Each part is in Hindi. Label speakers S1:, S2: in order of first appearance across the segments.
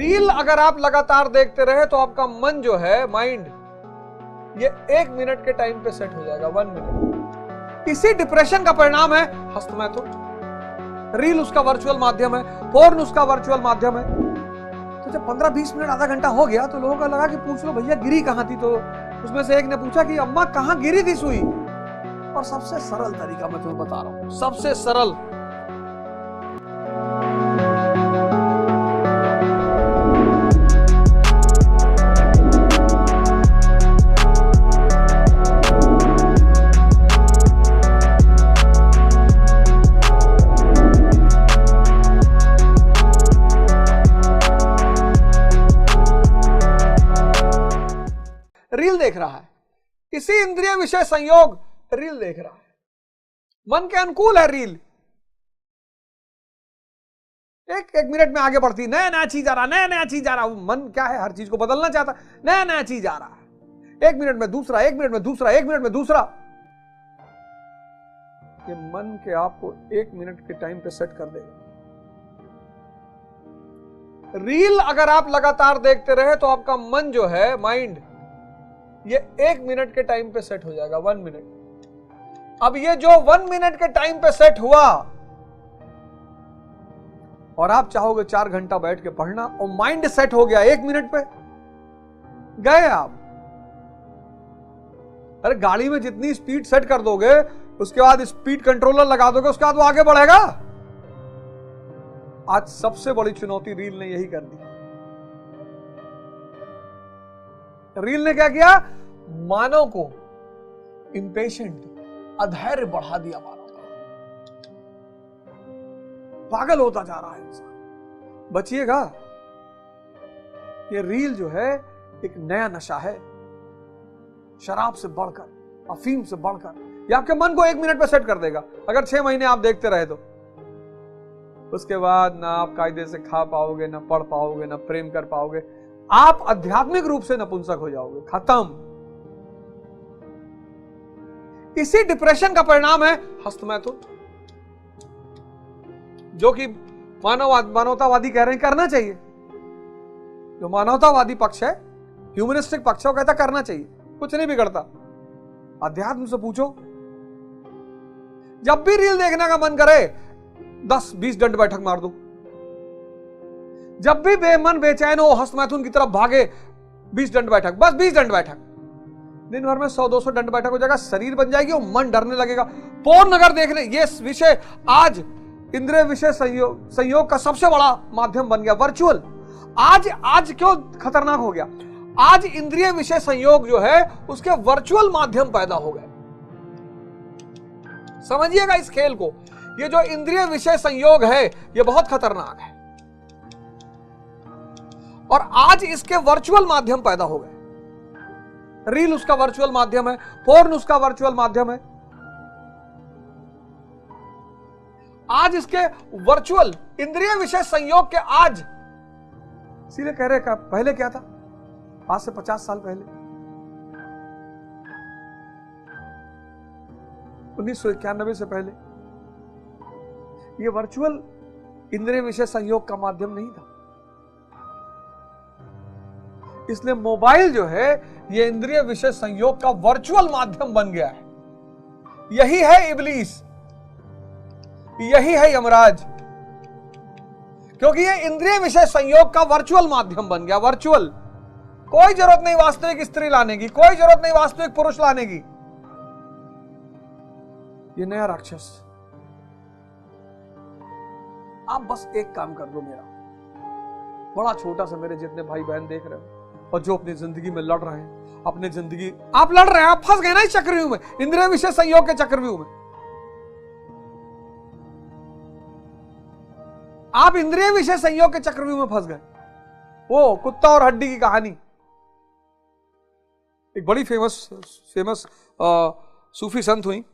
S1: रील अगर आप लगातार देखते रहे तो आपका मन जो है, माइंड, ये 1 मिनट के टाइम पे सेट हो जाएगा, 1 मिनट। इसी डिप्रेशन का परिणाम है हस्तमैथुन। रील उसका वर्चुअल माध्यम है, पोर्न उसका वर्चुअल माध्यम है। तो जब 15-20 मिनट, आधा घंटा हो गया तो लोगों का लगा कि पूछ लो भैया गिरी कहां थी। तो उसमें से एक ने पूछा कि अम्मा कहां गिरी थी सुई। और सबसे सरल तरीका मैं तुम्हें बता रहा हूं, सबसे सरल। रील देख रहा है, इसी इंद्रिय विषय संयोग रील देख रहा है, मन के अनुकूल है रील। एक मिनट में आगे बढ़ती, नया नया चीज आ रहा, नया नया चीज आ रहा। मन क्या है, हर चीज को बदलना चाहता, नया नया चीज आ रहा है। 1 मिनट में दूसरा, 1 मिनट में दूसरा, 1 मिनट में दूसरा। ये मन के आपको 1 मिनट के टाइम पे सेट कर देगा। रील अगर आप लगातार देखते रहे तो आपका मन जो है, माइंड, ये 1 मिनट के टाइम पे सेट हो जाएगा, 1 मिनट। अब ये जो 1 मिनट के टाइम पे सेट हुआ और आप चाहोगे 4 घंटा बैठ के पढ़ना और माइंड सेट हो गया 1 मिनट पे, गए आप। अरे गाड़ी में जितनी स्पीड सेट कर दोगे उसके बाद स्पीड कंट्रोलर लगा दोगे, उसके बाद वो आगे बढ़ेगा। आज सबसे बड़ी चुनौती रील ने यही कर दी। रील ने क्या किया, मानव को इंपेशेंट, अधैर्य बढ़ा दिया मानव का। पागल होता जा रहा है इंसान। बचिएगा, ये रील जो है एक नया नशा है, शराब से बढ़कर, अफीम से बढ़कर। ये आपके मन को 1 मिनट पे सेट कर देगा। अगर 6 महीने आप देखते रहे तो उसके बाद ना आप कायदे से खा पाओगे, ना पढ़ पाओगे, ना प्रेम कर पाओगे। आप आध्यात्मिक रूप से नपुंसक हो जाओगे, खत्म। इसी डिप्रेशन का परिणाम है हस्तमैथुन, जो कि मानवतावादी कह रहे हैं करना चाहिए। जो मानवतावादी पक्ष है, ह्यूमनिस्टिक पक्ष है, वो कहता करना चाहिए, कुछ नहीं बिगड़ता। अध्यात्म से पूछो, जब भी रील देखने का मन करे 10-20 दंड बैठक मार दो। जब भी बेमन बेचैन हो, हस्तमैथुन की तरफ भागे, 20 दंड बैठक, बस 20 दंड बैठक। दिन भर में 100-200 दंड बैठक हो जाएगा, शरीर बन जाएगी और मन डरने लगेगा। पोर्न अगर देख ले, ये विषय आज इंद्रिय विषय संयोग का सबसे बड़ा माध्यम बन गया, वर्चुअल। आज क्यों खतरनाक हो गया? आज इंद्रिय विषय संयोग जो है उसके वर्चुअल माध्यम पैदा हो गए। समझिएगा इस खेल को। ये जो इंद्रिय विषय संयोग है ये बहुत खतरनाक है और आज इसके वर्चुअल माध्यम पैदा हो गए। रील उसका वर्चुअल माध्यम है, पोर्न उसका वर्चुअल माध्यम है। आज इसके वर्चुअल इंद्रिय विषय संयोग के आज सीधे कह रहे का पहले क्या था? आज से 50 साल पहले 1991 से पहले ये वर्चुअल इंद्रिय विषय संयोग का माध्यम नहीं था। इसलिए मोबाइल जो है ये इंद्रिय विषय संयोग का वर्चुअल माध्यम बन गया है। यही है इब्लीस, यही है यमराज, क्योंकि ये इंद्रिय विषय संयोग का वर्चुअल माध्यम बन गया। वर्चुअल, कोई जरूरत नहीं वास्तविक स्त्री लाने की, कोई जरूरत नहीं वास्तविक पुरुष लाने की। ये नया राक्षस। आप बस एक काम कर दो, मेरा बड़ा छोटा सा, मेरे जितने भाई बहन देख रहे हो और जो अपनी जिंदगी में लड़ रहे हैं, अपनी जिंदगी आप लड़ रहे हैं, आप फंस गए ना इस चक्रव्यूह में, इंद्रिय विषय संयोग के चक्रव्यूह में। आप इंद्रिय विषय संयोग के चक्रव्यूह में फंस गए। वो कुत्ता और हड्डी की कहानी, एक बड़ी फेमस सूफी संत हुई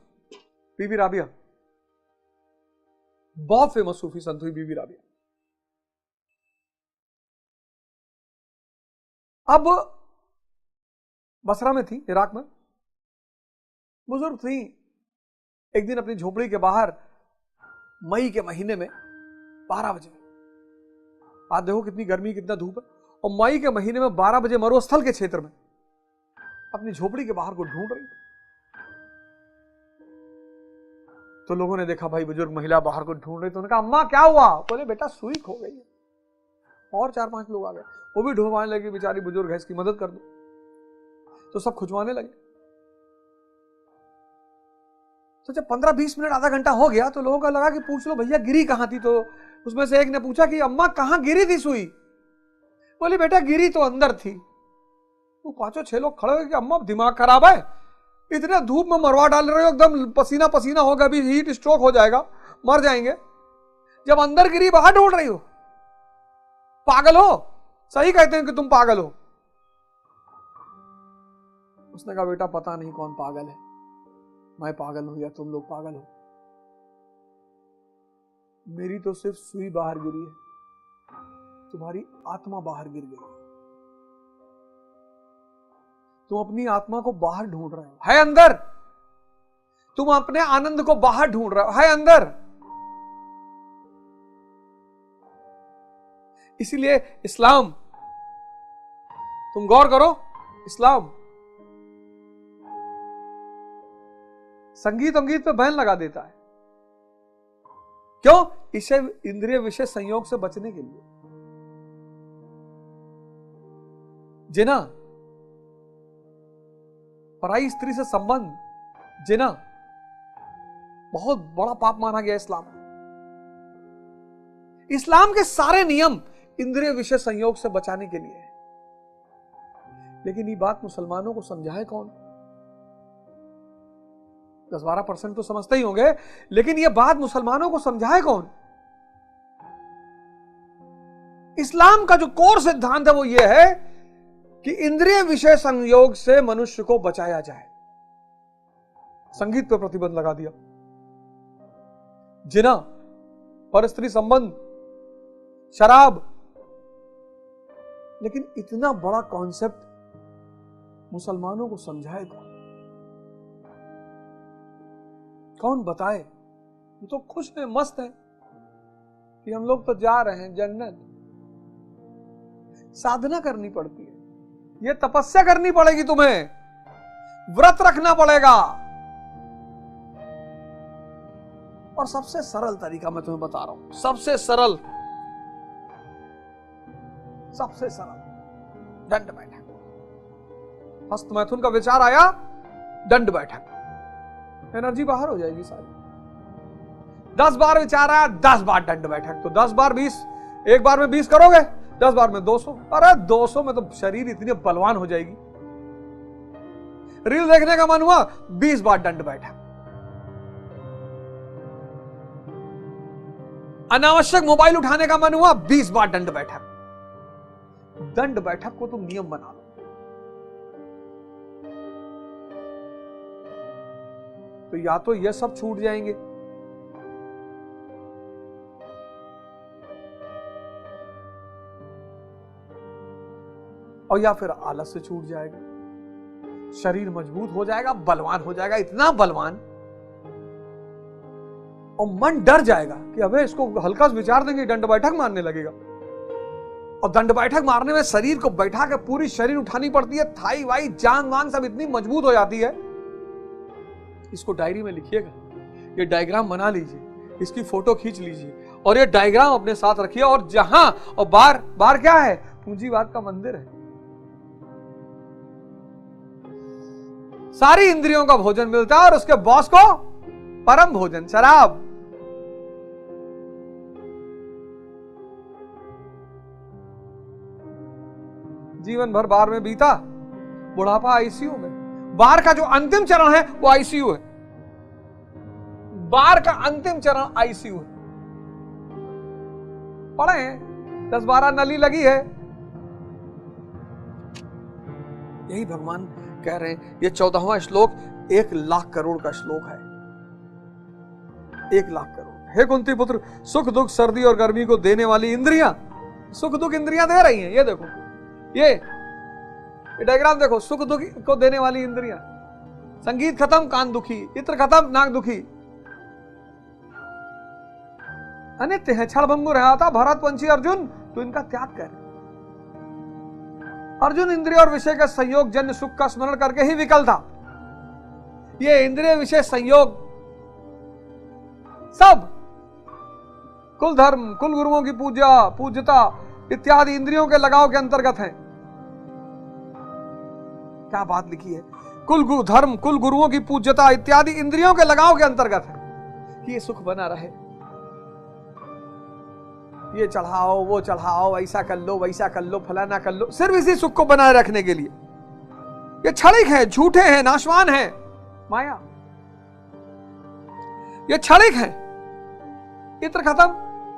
S1: बीबी राबिया। बहुत फेमस सूफी संत हुई बीबी राबिया। अब बसरा में थी, इराक में, बुजुर्ग थी। एक दिन अपनी झोपड़ी के बाहर मई के महीने में 12 बजे आज देखो कितनी गर्मी, कितना धूप है, और मई के महीने में 12 बजे मरुस्थल के क्षेत्र में अपनी झोपड़ी के बाहर को ढूंढ रही। तो लोगों ने देखा भाई बुजुर्ग महिला बाहर को ढूंढ रही, तो उन्होंने कहा अम्मा क्या हुआ? बोले बेटा सुई खो गई है। और 4-5 लोग आ गए, वो भी ढूंढवाने लगे, बेचारी बुजुर्ग है इसकी मदद कर दो। तो सब खुजवाने लगे। तो जब 15-20 मिनट, आधा घंटा हो गया, तो लोगों को लगा कि पूछ लो भैया गिरी कहां थी। तो उसमें से एक ने पूछा कि अम्मा कहां गिरी थी सुई? बोली बेटा गिरी तो अंदर थी। वो 5-6 लोग खड़े हो गए कि अम्मा दिमाग खराब है, इतने धूप में मरवा डाल रहे हो, एकदम पसीना पसीना होगा, अभी हीट स्ट्रोक हो जाएगा, मर जाएंगे, जब अंदर गिरी बाहर ढूंढ रही हो? पागल हो? सही कहते हैं कि तुम पागल हो। उसने कहा बेटा पता नहीं कौन पागल है, मैं पागल हूं या तुम लोग पागल हो। मेरी तो सिर्फ सुई बाहर गिरी है, तुम्हारी आत्मा बाहर गिर गई। तुम अपनी आत्मा को बाहर ढूंढ रहे हो, है अंदर। तुम अपने आनंद को बाहर ढूंढ रहे हो, है अंदर। इसीलिए इस्लाम, तुम गौर करो, इस्लाम संगीत पे बैन लगा देता है। क्यों? इसे इंद्रिय विषय संयोग से बचने के लिए। जिना, पराई स्त्री से संबंध, जिना बहुत बड़ा पाप माना गया इस्लाम के सारे नियम इंद्रिय विषय संयोग से बचाने के लिए है। लेकिन ये बात मुसलमानों को समझाए कौन? 10-12% तो समझते ही होंगे, लेकिन यह बात मुसलमानों को समझाए कौन? इस्लाम का जो कोर सिद्धांत है वो यह है कि इंद्रिय विषय संयोग से मनुष्य को बचाया जाए। संगीत पर प्रतिबंध लगा दिया, जिना, परस्त्री संबंध, शराब। लेकिन इतना बड़ा कॉन्सेप्ट मुसलमानों को समझाए कौन बताए? वो तो खुश है, मस्त है कि हम लोग तो जा रहे हैं जन्नत। साधना करनी पड़ती है, ये तपस्या करनी पड़ेगी, तुम्हें व्रत रखना पड़ेगा। और सबसे सरल तरीका मैं तुम्हें बता रहा हूं, सबसे सरल दंड बैठक। हस्त मैथुन का विचार आया, दंड बैठक, एनर्जी बाहर हो जाएगी सारी। 10 बार विचार आया, 10 बार दंड बैठक। तो 10 बार 20, एक बार में 20 करोगे, 10 बार में 200। अरे 200 में तो शरीर इतनी बलवान हो जाएगी। रील देखने का मन हुआ, 20 बार दंड बैठक। अनावश्यक मोबाइल उठाने का मन हुआ, 20 बार दंड बैठक। दंड बैठक को तुम नियम बना लो, तो या तो ये सब छूट जाएंगे, और या फिर आलस से छूट जाएगा, शरीर मजबूत हो जाएगा, बलवान हो जाएगा, इतना बलवान, और मन डर जाएगा कि अबे इसको हल्का से विचार देंगे, दंड बैठक मारने लगेगा। और दंड बैठक मारने में शरीर को बैठा के पूरी शरीर उठानी पड़ती है, थाई वाई जांग वांग सब इतनी मजबूत हो जाती है। इसको डायरी में लिखिएगा, ये डायग्राम बना लीजिए, इसकी फोटो खींच लीजिए, और ये डायग्राम अपने साथ रखिए। और जहां, और बार क्या है? पूंजीवाद का मंदिर है। सारी इंद्रियों का भोजन मिलता है, और उसके बॉस को परम भोजन, शराब। जीवन भर बार में बीता, बुढ़ापा आईसीयू में। बार का जो अंतिम चरण है वो आईसीयू है। बार का अंतिम चरण आईसीयू है। पढ़े हैं, 10-12 नली लगी है। यही भगवान कह रहे हैं। ये 14वां श्लोक 1 लाख करोड़ का श्लोक है। 1 लाख करोड़। हे कुंती पुत्र, सुख दुख सर्दी और गर्मी को देने वाली इंद्रियां, सुख दुख इंद्रियां दे रही हैं। ये देखो, ये डायग्राम देखो, सुख दुख को देने वाली इंद्रियां। संगीत खत्म, कान दुखी, इत्र खत्म, नाक दुखी। अनित्य है, क्षण भंगुर है, आता भरत पंछी अर्जुन तो इनका त्याग कर। अर्जुन इंद्रिय और विषय का संयोग जन्य सुख का स्मरण करके ही विकल था। ये इंद्रिय विषय संयोग सब कुल धर्म, कुल गुरुओं की पूज्यता इत्यादि इंद्रियों के लगाव के अंतर्गत है। क्या बात लिखी है, कुल धर्म, कुल गुरुओं की पूज्यता इत्यादि इंद्रियों के लगाव के अंतर्गत है कि ये सुख बना रहे, ये चढ़ाओ, वो चढ़ाओ, ऐसा कर लो, वैसा कर लो, फलाना कर लो, सिर्फ इसी सुख को बनाए रखने के लिए। ये क्षणिक है, झूठे हैं, नाशवान है, माया। ये क्षणिक है, इत्र खत्म,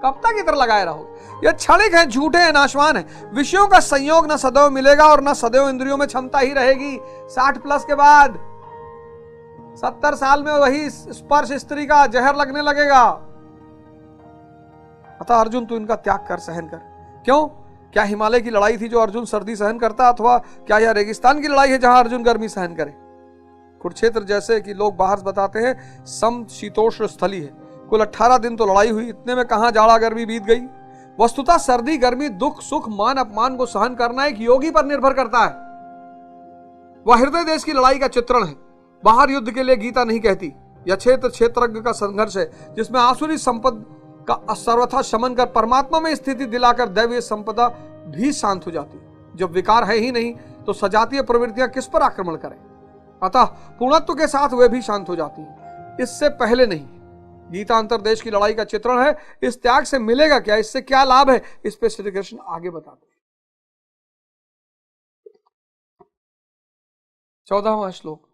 S1: कब तक इत्र लगाए रहोगे? ये क्षणिक है, झूठे हैं, नाशवान है। विषयों का संयोग न सदैव मिलेगा और न सदैव इंद्रियों में क्षमता ही रहेगी। 60 प्लस के बाद 70 साल में वही स्पर्श स्त्री का जहर लगने लगेगा। अतः अर्जुन तू इनका त्याग कर, सहन कर। क्यों? क्या हिमालय की लड़ाई थी जो अर्जुन सर्दी सहन करता, अथवा क्या यह रेगिस्तान की लड़ाई है जहां अर्जुन गर्मी सहन करे? कुरुक्षेत्र जैसे कि लोग बाहर बताते हैं सम शीतोष्ण स्थली है। कुल 18 दिन तो लड़ाई हुई, इतने में कहां जाड़ा गर्मी बीत गई। वस्तुतः सर्दी गर्मी, दुख सुख, मान अपमान को सहन करना एक योगी पर निर्भर करता है। वह हृदय देश की लड़ाई का चित्रण है। बाहर युद्ध के लिए गीता नहीं कहती। यह क्षेत्र क्षेत्रज्ञ का संघर्ष है जिसमें आसुरी संपद का सर्वथा शमन कर परमात्मा में स्थिति दिलाकर दैवीय संपदा भी शांत हो जाती है। जब विकार है ही नहीं तो सजातीय प्रवृत्तियां किस पर आक्रमण करें? अतः पूर्णत्व के साथ वे भी शांत हो जाती हैं, इससे पहले नहीं। गीता अंतरदेश की लड़ाई का चित्रण है। इस त्याग से मिलेगा क्या, इससे क्या लाभ है, इस पे श्री कृष्ण आगे बताते हैं। 14वां श्लोक।